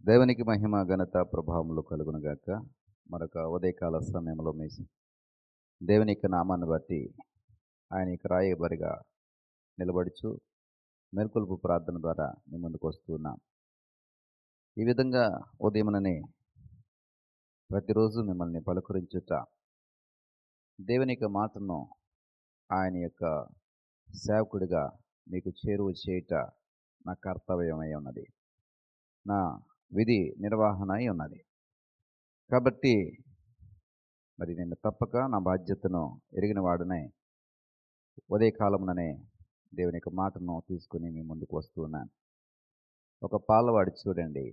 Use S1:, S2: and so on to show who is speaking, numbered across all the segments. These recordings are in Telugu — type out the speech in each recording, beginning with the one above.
S1: దేవునికి మహిమ ఘనత ప్రభావములు కలుగునుగాక. మరొక ఉదయకాల సమయంలో దేవుని యొక్క నామాన్ని బట్టి ఆయన యొక్క రాయబరిగా నిలబడుచు మేల్కొలుపు ప్రార్థన ద్వారా మీ ముందుకు వస్తూ ఉన్నాం. ఈ విధంగా ఉదయముననే ప్రతిరోజు మిమ్మల్ని పలుకరించుట, దేవుని యొక్క మాటను ఆయన యొక్క సేవకుడిగా మీకు చేరువ చేయుట నా కర్తవ్యమై ఉన్నది, నా విధి నిర్వహణ అయి ఉన్నది. కాబట్టి మరి నేను తప్పక నా బాధ్యతను ఎరిగిన వాడునే ఉదయకాలముననే దేవుని యొక్క మాటను తీసుకుని మీ ముందుకు వస్తూ ఉన్నాను. ఒక పాలవాడు చూడండి,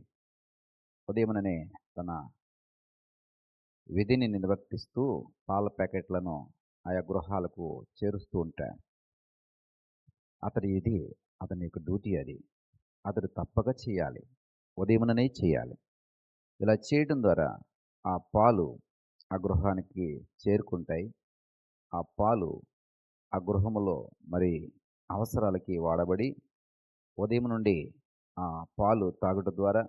S1: ఉదయముననే తన విధిని నిర్వర్తిస్తూ పాల ప్యాకెట్లను ఆయా గృహాలకు చేరుస్తూ ఉంటాడు. అతడి ఇది అతని యొక్క డ్యూటీ, అతడు తప్పక చేయాలి, ఉదయముననే చేయాలి. ఇలా చేయడం ద్వారా ఆ పాలు ఆ గృహానికి చేరుకుంటాయి. ఆ పాలు ఆ గృహములో మరి అవసరాలకి వాడబడి ఉదయం నుండి ఆ పాలు తాగుట ద్వారా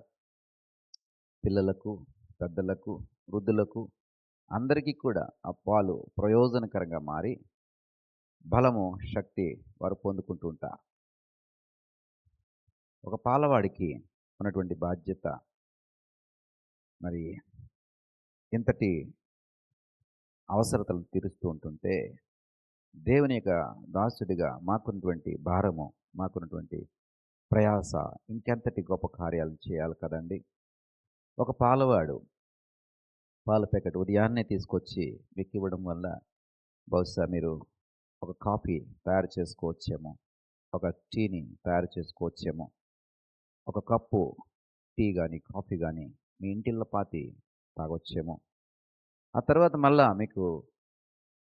S1: పిల్లలకు, పెద్దలకు, వృద్ధులకు అందరికీ కూడా ఆ పాలు ప్రయోజనకరంగా మారి బలము, శక్తి వారు పొందుకుంటూ ఉంటారు. ఒక పాలవాడికి ఉన్నటువంటి బాధ్యత మరి ఇంతటి అవసరతలు తీరుస్తూ ఉంటుంటే, దేవుని యొక్క దాసుడిగా మాకున్నటువంటి భారము, మాకున్నటువంటి ప్రయాస ఇంకెంతటి గొప్ప కార్యాలు చేయాలి కదండి. ఒక పాలవాడు పాల ప్యాకెట్ ఉదయాన్నే తీసుకొచ్చి మీకు ఇవ్వడం వల్ల బహుశా మీరు ఒక కాఫీ తయారు చేసుకోవచ్చేమో, ఒక టీని తయారు చేసుకోవచ్చేమో, ఒక కప్పు టీ కానీ కాఫీ కానీ మీ ఇంటిళ్ళ పాతి తాగొచ్చేమో. ఆ తర్వాత మళ్ళా మీకు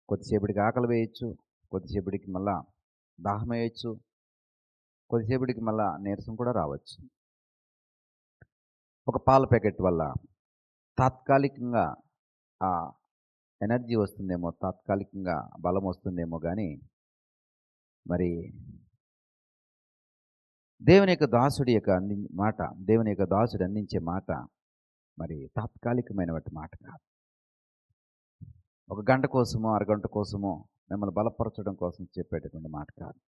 S1: కొద్దిసేపటికి ఆకలి వేయచ్చు, కొద్దిసేపటికి మళ్ళా దాహం వేయచ్చు, కొద్దిసేపటికి మళ్ళా నీరసం కూడా రావచ్చు. ఒక పాల ప్యాకెట్ వల్ల తాత్కాలికంగా ఆ ఎనర్జీ వస్తుందేమో, తాత్కాలికంగా బలం వస్తుందేమో, కానీ మరి దేవుని యొక్క దాసుడి యొక్క మాట, దేవుని యొక్క దాసుడు అందించే మాట మరి తాత్కాలికమైనటువంటి మాట కాదు. ఒక గంట కోసమో అరగంట కోసమో మిమ్మల్ని బలపరచడం కోసం చెప్పేటటువంటి మాట కాదు.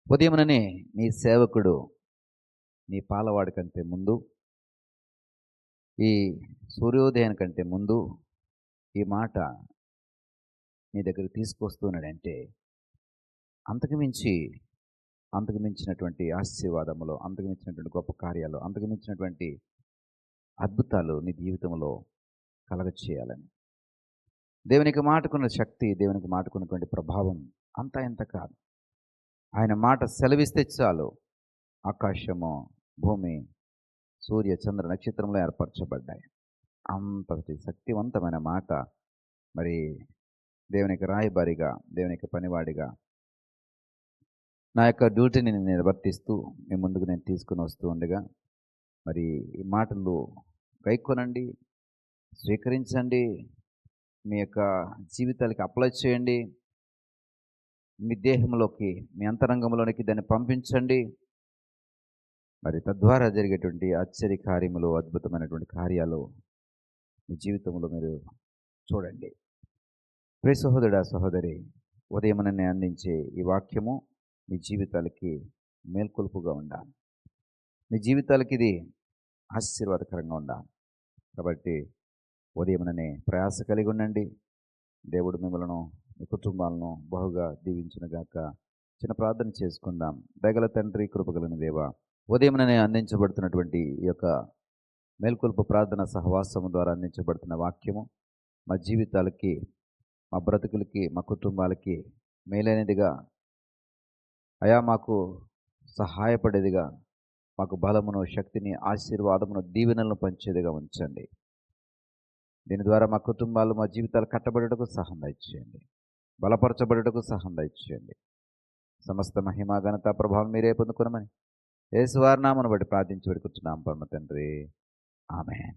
S1: ఉదయముననే నీ సేవకుడు నీ పాలవాడి కంటే ముందు, ఈ సూర్యోదయం కంటే ముందు ఈ మాట నీ దగ్గర తీసుకొస్తున్నాడంటే అంతకు మించినటువంటి ఆశీర్వాదములు, అంతకు మించినటువంటి గొప్ప కార్యాలు, అంతకు మించినటువంటి అద్భుతాలు నీ జీవితంలో కలగచేయాలని. దేవునికి మాటకున్న శక్తి, దేవునికి మాటకున్నటువంటి ప్రభావం అంతా ఇంత కాదు. ఆయన మాట సెలవిస్తే చాలు ఆకాశము, భూమి, సూర్య, చంద్ర, నక్షత్రంలో ఏర్పరచబడ్డాయి. అంతటి శక్తివంతమైన మాట మరి దేవునికి రాయబారిగా, దేవునికి పనివాడిగా నా యొక్క డ్యూటీని నేను నిర్వర్తిస్తూ మీ ముందుకు నేను తీసుకుని వస్తూ ఉండగా మరి ఈ మాటలు గైకొనండి, స్వీకరించండి, మీ యొక్క జీవితాలకి అప్లై చేయండి, మీ దేహంలోకి, మీ అంతరంగంలోనికి దాన్ని పంపించండి. మరి తద్వారా జరిగేటువంటి ఆశ్చర్య కార్యములు, అద్భుతమైనటువంటి కార్యాలు మీ జీవితంలో మీరు చూడండి. ప్రియ సహోదరుడా, సహోదరి, ఉదయముననే అందించే ఈ వాక్యము మీ జీవితాలకి మేల్కొల్పుగా ఉండాలి, మీ జీవితాలకి ఇది ఆశీర్వాదకరంగా ఉండాలి. కాబట్టి ఉదయముననే ప్రయాస కలిగి ఉండండి. దేవుడు మిమ్మల్ని, మీ కుటుంబాలను బహుగా దీవించునుగాక. చిన్న ప్రార్థన చేసుకుందాం. దయగల తండ్రి, కృపగలిగిన దేవా, ఉదయముననే అందించబడుతున్నటువంటి ఈ యొక్క మేల్కొల్పు ప్రార్థన సహవాసము ద్వారా అందించబడుతున్న వాక్యము మా జీవితాలకి, మా బ్రతుకులకి, మా కుటుంబాలకి మేలైనదిగా, అయా మాకు సహాయపడేదిగా, మాకు బలమును, శక్తిని, ఆశీర్వాదమును, దీవెనలను పంచేదిగా ఉంచండి. దీని ద్వారా మా కుటుంబాలు, మా జీవితాలు కట్టబడుటకు సహాయం దయచేయండి, బలపరచబడుటకు సహాయం దయచేయండి. సమస్త మహిమ, ఘనత, ప్రభావం మీరే పొందుకునమని యేసువారి నామమును బట్టి ప్రార్థించి వేడుకుంటున్నాం పరమ తండ్రి. ఆమేన్.